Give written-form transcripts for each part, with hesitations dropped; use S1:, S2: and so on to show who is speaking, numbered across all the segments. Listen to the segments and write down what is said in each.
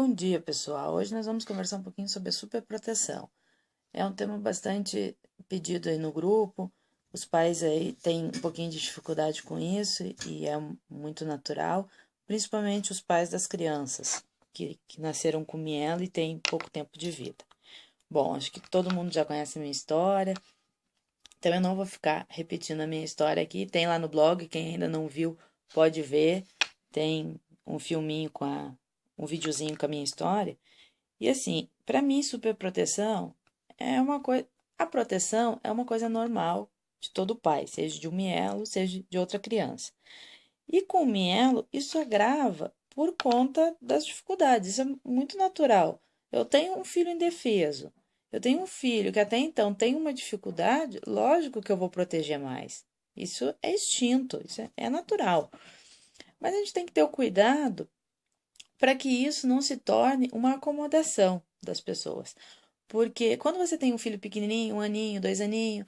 S1: Bom dia, pessoal. Hoje nós vamos conversar um pouquinho sobre a superproteção. É um tema bastante pedido aí no grupo. Os pais aí têm um pouquinho de dificuldade com isso e é muito natural, principalmente os pais das crianças que nasceram com mielo e têm pouco tempo de vida. Bom, acho que todo mundo já conhece a minha história, então eu não vou ficar repetindo a minha história aqui. Tem lá no blog, quem ainda não viu pode ver. Tem um filminho um videozinho com a minha história. E assim, para mim, superproteção é uma coisa. A proteção é uma coisa normal de todo pai, seja de um mielo, seja de outra criança. E com o mielo, isso agrava por conta das dificuldades. Isso é muito natural. Eu tenho um filho indefeso. Eu tenho um filho que até então tem uma dificuldade, lógico que eu vou proteger mais. Isso é instinto, isso é natural. Mas a gente tem que ter o cuidado para que isso não se torne uma acomodação das pessoas. Porque quando você tem um filho pequenininho, 1 aninho, 2 aninhos,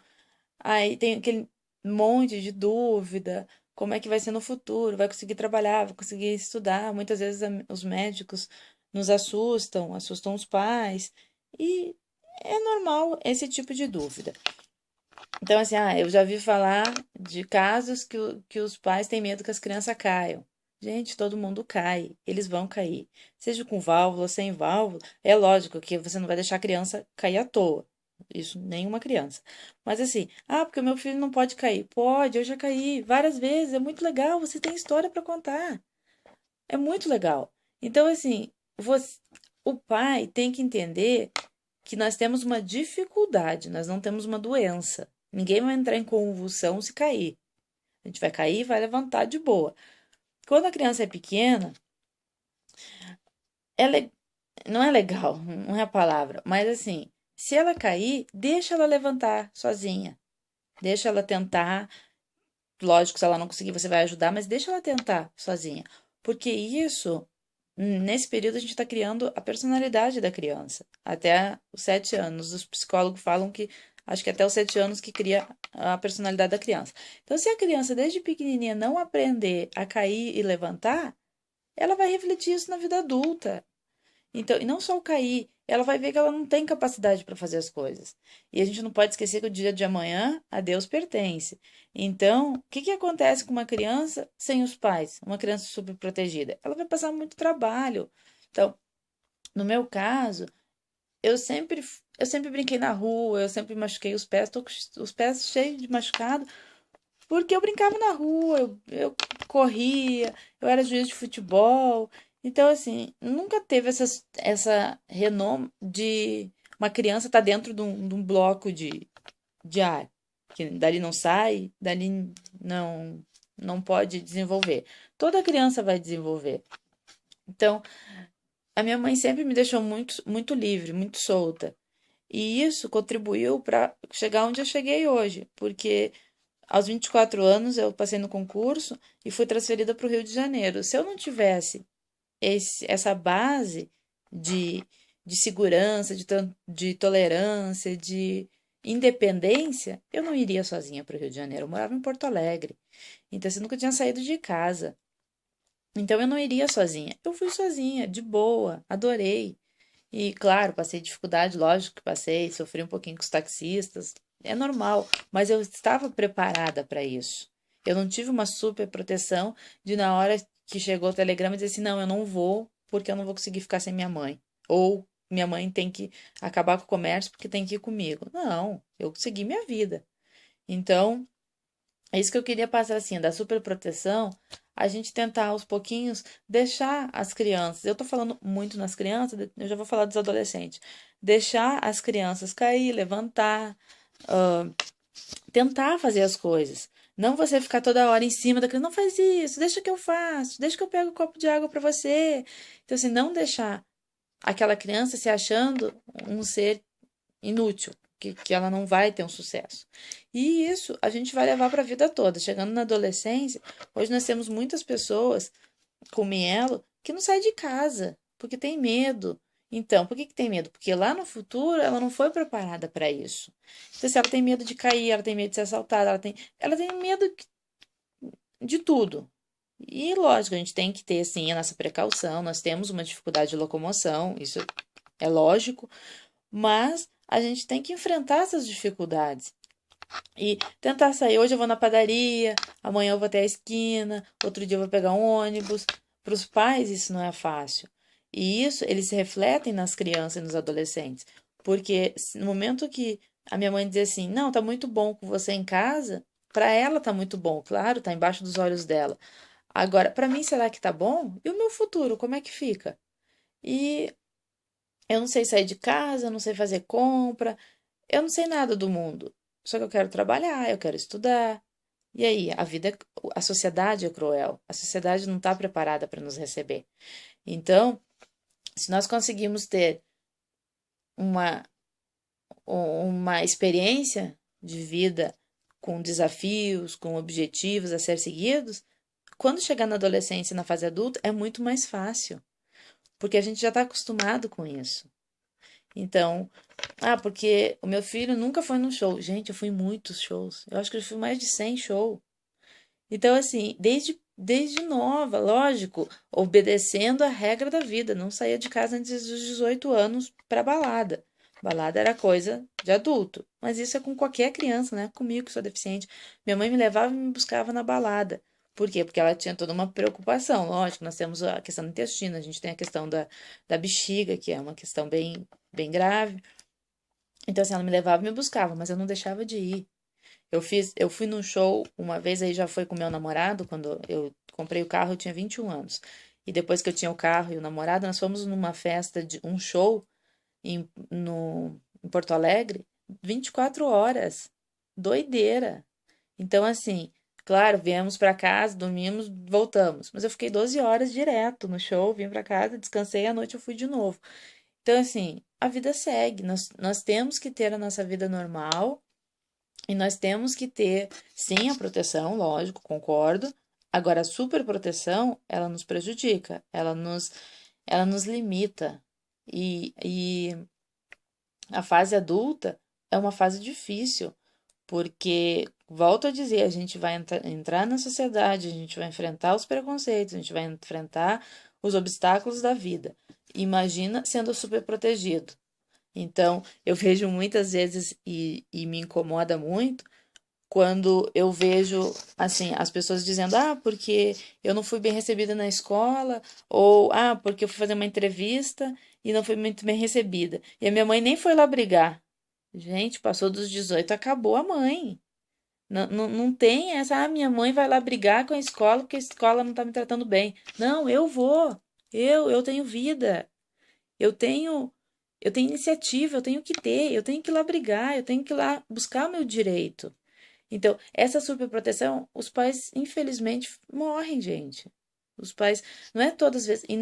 S1: aí tem aquele monte de dúvida, como é que vai ser no futuro, vai conseguir trabalhar, vai conseguir estudar. Muitas vezes os médicos nos assustam, assustam os pais, e é normal esse tipo de dúvida. Então, assim, eu já vi falar de casos que os pais têm medo que as crianças caiam. Gente, todo mundo cai, eles vão cair. Seja com válvula, sem válvula, é lógico que você não vai deixar a criança cair à toa. Isso, nenhuma criança. Mas assim, porque o meu filho não pode cair. Pode, eu já caí várias vezes, é muito legal, você tem história para contar. É muito legal. Então, assim, o pai tem que entender que nós temos uma dificuldade, nós não temos uma doença. Ninguém vai entrar em convulsão se cair. A gente vai cair e vai levantar de boa. Quando a criança é pequena, ela não é legal, não é a palavra, mas assim, se ela cair, deixa ela levantar sozinha. Deixa ela tentar. Lógico, se ela não conseguir, você vai ajudar, mas deixa ela tentar sozinha. Porque isso, nesse período, a gente está criando a personalidade da criança. Até os 7 anos. Os psicólogos falam que acho que até os 7 anos que cria a personalidade da criança. Então, se a criança, desde pequenininha, não aprender a cair e levantar, ela vai refletir isso na vida adulta. Então, e não só o cair, ela vai ver que ela não tem capacidade para fazer as coisas. E a gente não pode esquecer que o dia de amanhã a Deus pertence. Então, o que que acontece com uma criança sem os pais? Uma criança superprotegida? Ela vai passar muito trabalho. Então, no meu caso, eu sempre brinquei na rua, eu sempre machuquei os pés, tô com os pés cheios de machucado, porque eu brincava na rua, eu corria, eu era juiz de futebol. Então, assim, nunca teve essa renome de uma criança estar dentro de um bloco de ar, que dali não sai, dali não pode desenvolver. Toda criança vai desenvolver. Então, a minha mãe sempre me deixou muito livre, muito solta. E isso contribuiu para chegar onde eu cheguei hoje, porque aos 24 anos, eu passei no concurso e fui transferida para o Rio de Janeiro. Se eu não tivesse essa base de, de segurança, de tolerância, de independência, eu não iria sozinha para o Rio de Janeiro. Eu morava em Porto Alegre. Então, eu nunca tinha saído de casa. Então, eu não iria sozinha. Eu fui sozinha, de boa, adorei. E, claro, passei dificuldade, lógico que passei, sofri um pouquinho com os taxistas, é normal, mas eu estava preparada para isso. Eu não tive uma super proteção de na hora que chegou o telegrama dizer assim, não, eu não vou, porque eu não vou conseguir ficar sem minha mãe. Ou minha mãe tem que acabar com o comércio porque tem que ir comigo. Não, eu segui minha vida. Então, é isso que eu queria passar assim, da superproteção, a gente tentar aos pouquinhos deixar as crianças, eu tô falando muito nas crianças, eu já vou falar dos adolescentes, deixar as crianças cair, levantar, tentar fazer as coisas. Não você ficar toda hora em cima da criança, não faz isso, deixa que eu faço, deixa que eu pego um copo de água para você. Então, assim, não deixar aquela criança se achando um ser inútil, que ela não vai ter um sucesso. E isso a gente vai levar para a vida toda. Chegando na adolescência, hoje nós temos muitas pessoas com mielo que não saem de casa porque tem medo. Então, por que tem medo? Porque lá no futuro ela não foi preparada para isso. Então, se ela tem medo de cair, ela tem medo de ser assaltada, ela tem medo de tudo. E lógico, a gente tem que ter sim a nossa precaução, nós temos uma dificuldade de locomoção, isso é lógico, mas a gente tem que enfrentar essas dificuldades e tentar sair. Hoje eu vou na padaria, amanhã eu vou até a esquina, outro dia eu vou pegar um ônibus. Para os pais isso não é fácil. E isso eles se refletem nas crianças e nos adolescentes, porque no momento que a minha mãe diz assim: "Não, tá muito bom com você em casa", para ela tá muito bom, claro, tá embaixo dos olhos dela. Agora, para mim, será que tá bom? E o meu futuro, como é que fica? E eu não sei sair de casa, eu não sei fazer compra, eu não sei nada do mundo. Só que eu quero trabalhar, eu quero estudar. E aí, a sociedade é cruel. A sociedade não está preparada para nos receber. Então, se nós conseguimos ter uma, uma experiência de vida com desafios, com objetivos a ser seguidos, quando chegar na adolescência e na fase adulta, é muito mais fácil. Porque a gente já está acostumado com isso. Então, porque o meu filho nunca foi num show. Gente, eu fui em muitos shows. Eu acho que eu fui mais de 100 shows. Então, assim, desde nova, lógico, obedecendo a regra da vida. Não saía de casa antes dos 18 anos para balada. Balada era coisa de adulto. Mas isso é com qualquer criança, né? Comigo que sou deficiente. Minha mãe me levava e me buscava na balada. Por quê? Porque ela tinha toda uma preocupação. Lógico, nós temos a questão do intestino, a gente tem a questão da bexiga, que é uma questão bem grave. Então, assim, ela me levava e me buscava, mas eu não deixava de ir. Eu fui num show uma vez, aí já foi com meu namorado, quando eu comprei o carro, eu tinha 21 anos. E depois que eu tinha o carro e o namorado, nós fomos numa festa de um show em Porto Alegre, 24 horas. Doideira. Então, assim, claro, viemos pra casa, dormimos, voltamos. Mas eu fiquei 12 horas direto no show, vim pra casa, descansei, à noite eu fui de novo. Então, assim, a vida segue. Nós temos que ter a nossa vida normal e nós temos que ter, sim, a proteção, lógico, concordo. Agora, a superproteção, ela nos prejudica, ela nos limita. E a fase adulta é uma fase difícil, porque, volto a dizer, a gente vai entrar na sociedade, a gente vai enfrentar os preconceitos, a gente vai enfrentar os obstáculos da vida. Imagina sendo superprotegido. Então, eu vejo muitas vezes e me incomoda muito quando eu vejo assim as pessoas dizendo porque eu não fui bem recebida na escola ou porque eu fui fazer uma entrevista e não fui muito bem recebida e a minha mãe nem foi lá brigar. Gente, passou dos 18, acabou a mãe. Não tem essa, minha mãe vai lá brigar com a escola porque a escola não tá me tratando bem. Não, eu vou. Eu tenho vida. Eu tenho eu tenho iniciativa, eu tenho que ter, eu tenho que ir lá brigar, eu tenho que ir lá buscar o meu direito. Então, essa superproteção, os pais, infelizmente, morrem, gente. Os pais, não é todas as vezes, e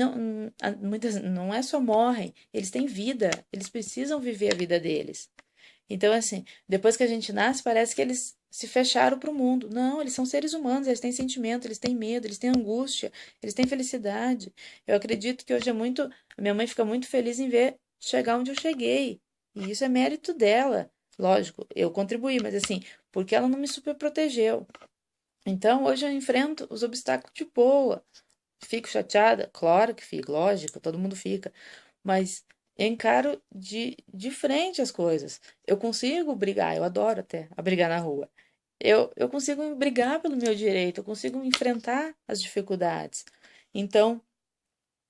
S1: muitas, não é só morrem, eles têm vida, eles precisam viver a vida deles. Então, assim, depois que a gente nasce, parece que eles se fecharam para o mundo. Não, eles são seres humanos, eles têm sentimento, eles têm medo, eles têm angústia, eles têm felicidade. Eu acredito que hoje é muito. A minha mãe fica muito feliz em ver chegar onde eu cheguei. E isso é mérito dela. Lógico, eu contribuí, mas assim, porque ela não me superprotegeu. Então, hoje eu enfrento os obstáculos de boa. Fico chateada? Claro que fico, lógico, todo mundo fica. Mas eu encaro de frente as coisas. Eu consigo brigar, eu adoro até a brigar na rua. Eu consigo brigar pelo meu direito, eu consigo enfrentar as dificuldades. Então,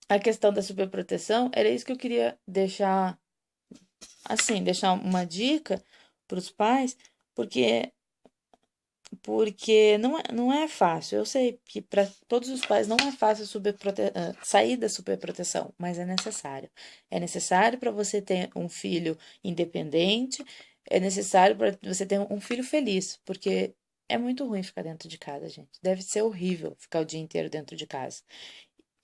S1: a questão da superproteção era isso que eu queria deixar, assim, deixar uma dica para os pais, porque não é fácil. Eu sei que para todos os pais não é fácil sair da superproteção, mas é necessário. É necessário para você ter um filho independente, é necessário para você ter um filho feliz, porque é muito ruim ficar dentro de casa, gente. Deve ser horrível ficar o dia inteiro dentro de casa.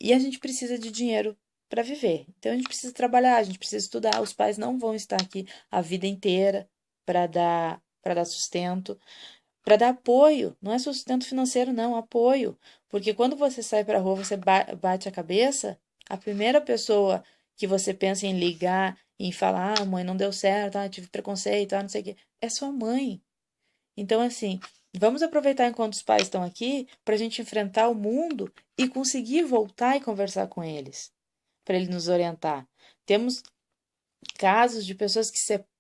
S1: E a gente precisa de dinheiro para viver. Então a gente precisa trabalhar, a gente precisa estudar. Os pais não vão estar aqui a vida inteira para dar sustento para dar apoio, não é sustento financeiro, não, apoio. Porque quando você sai para a rua, você bate a cabeça, a primeira pessoa que você pensa em ligar, em falar, mãe, não deu certo, tive preconceito, não sei o quê, é sua mãe. Então, assim, Vamos aproveitar enquanto os pais estão aqui para a gente enfrentar o mundo e conseguir voltar e conversar com eles, para ele nos orientar. Temos casos de pessoas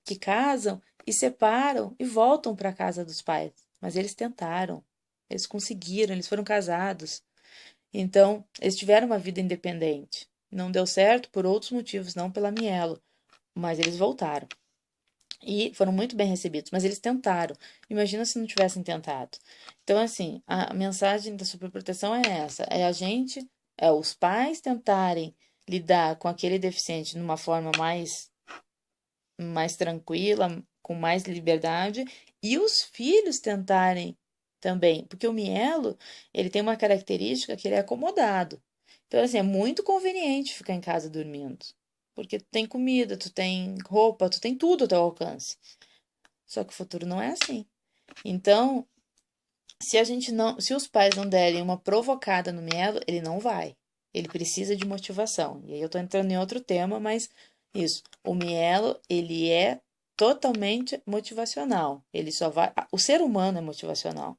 S1: que casam e separam e voltam para a casa dos pais, mas eles tentaram, eles conseguiram, eles foram casados. Então, eles tiveram uma vida independente. Não deu certo por outros motivos, não pela Mielo, mas eles voltaram. E foram muito bem recebidos, mas eles tentaram. Imagina se não tivessem tentado. Então, assim, a mensagem da superproteção é essa: é a gente, é os pais tentarem lidar com aquele deficiente de uma forma mais tranquila, com mais liberdade, e os filhos tentarem também, porque o mielo, ele tem uma característica que ele é acomodado. Então, assim, é muito conveniente ficar em casa dormindo, porque tu tem comida, tu tem roupa, tu tem tudo ao teu alcance. Só que o futuro não é assim. Então, se os pais não derem uma provocada no mielo, ele não vai. Ele precisa de motivação. E aí eu tô entrando em outro tema, mas isso, o mielo, ele é totalmente motivacional. Ele só vai, o ser humano é motivacional.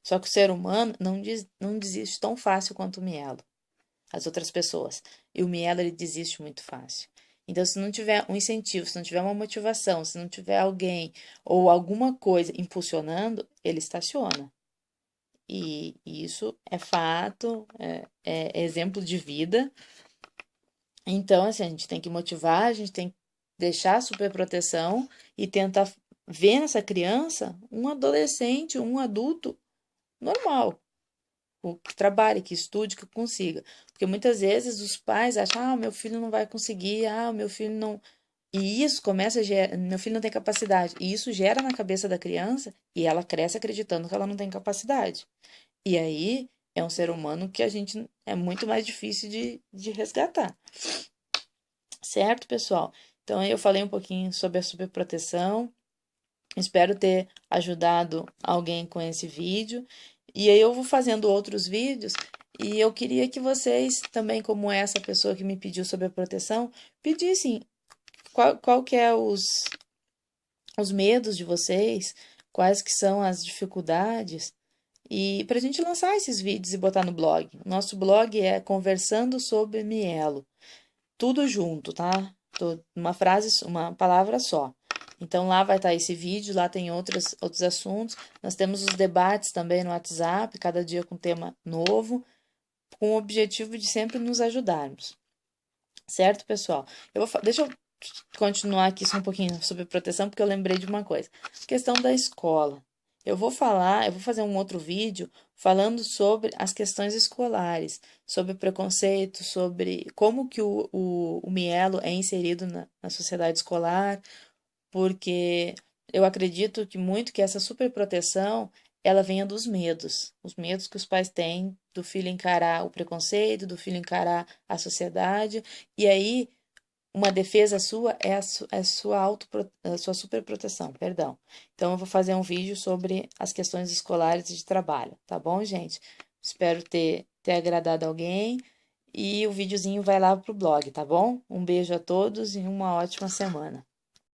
S1: Só que o ser humano não desiste tão fácil quanto o mielo, as outras pessoas. E o mielo, ele desiste muito fácil. Então, se não tiver um incentivo, se não tiver uma motivação, se não tiver alguém ou alguma coisa impulsionando, ele estaciona. E isso é fato, é exemplo de vida. Então, assim, a gente tem que motivar, a gente tem que deixar a superproteção e tentar ver nessa criança um adolescente, um adulto normal, que trabalhe, que estude, que consiga. Porque muitas vezes os pais acham, o meu filho não vai conseguir, o meu filho não. E isso começa a gerar, meu filho não tem capacidade. E isso gera na cabeça da criança e ela cresce acreditando que ela não tem capacidade. E aí é um ser humano que a gente é muito mais difícil de resgatar. Certo, pessoal? Então eu falei um pouquinho sobre a superproteção. Espero ter ajudado alguém com esse vídeo. E aí eu vou fazendo outros vídeos e eu queria que vocês, também como essa pessoa que me pediu sobre a proteção, pedissem qual que é os medos de vocês, quais que são as dificuldades, e para a gente lançar esses vídeos e botar no blog. Nosso blog é Conversando sobre Mielo. Tudo junto, tá? Uma frase, uma palavra só. Então lá vai estar esse vídeo, lá tem outros assuntos. Nós temos os debates também no WhatsApp, cada dia com tema novo, com o objetivo de sempre nos ajudarmos. Certo, pessoal? Deixa eu continuar aqui só um pouquinho sobre proteção, porque eu lembrei de uma coisa. Questão da escola. Eu vou fazer um outro vídeo falando sobre as questões escolares, sobre preconceito, sobre como que o mielo é inserido na sociedade escolar, porque eu acredito que muito que essa superproteção ela venha dos medos, os medos que os pais têm do filho encarar o preconceito, do filho encarar a sociedade, e aí uma defesa sua é a sua superproteção, perdão. Então eu vou fazer um vídeo sobre as questões escolares e de trabalho, tá bom, gente? Espero ter agradado alguém e o videozinho vai lá pro blog, tá bom? Um beijo a todos e uma ótima semana.